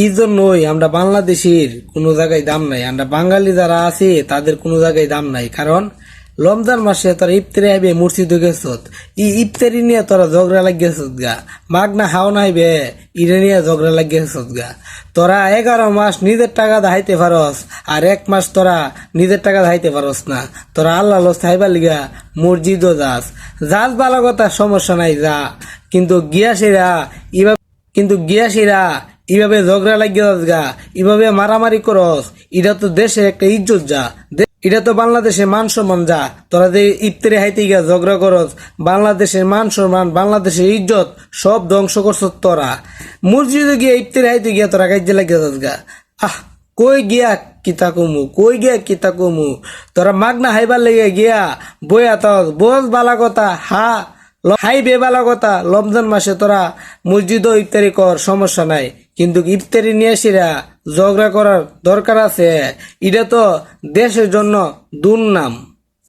এই জন্যই আমরা বাংলাদেশের কোনো জায়গায় দাম নাই, আমরা বাঙালি যারা আছে তাদের কোনো জায়গায় দাম নাই। কারণ রমজান মাসে তোরা ইফতারি আইবে মসজিদে গেছত, ইফতারি নিয়ে তোরা ঝগড়া লাগিয়েছত গা, মাগনা হাও নাইবে ইরে নিয়ে ঝগড়া লাগিয়েছত গা। তোরা 11 মাস নিজের টাকা দাহাইতে পারস, আর 1 মাস তোরা নিজের টাকা দাহাইতে পারস না। তোরা আল্লাহ লোস খাইবার লিগা মসজিদও যাস ভালো কথা, সমস্যা নাই যা, কিন্তু গিয়াসিরা এভাবে ঝগড়া লাগিয়ে গা, এভাবে মারামারি করস, এটা তো দেশে একটা ইজ্জত যা, এটা তো বাংলাদেশের মান সম্মান যা। তোরা যে ইফতারি হাইতে গিয়া ঝগড়া করস, বাংলাদেশের মান সম্মান, বাংলাদেশের ইজ্জত সব ধ্বংস করছ তোরা। মসজিদে গিয়া ইফতারি হাইতে গিয়া তোরা কাজে লাগিয়ে যাস গা। কই গিয়া কিতা কমু, তোরা মাগনা হাইবার লেগে গিয়া বইয়া তস বস বালা কথা হাইবে বালা কথা। রমজান মাসে তোরা মসজিদও ইফতারি কর, সমস্যা নাই, কিন্তু ইফতারি নিয়ে এসিরা ঝগড়া করার দরকার আছে? এটা তো দেশের জন্য দুর্নাম।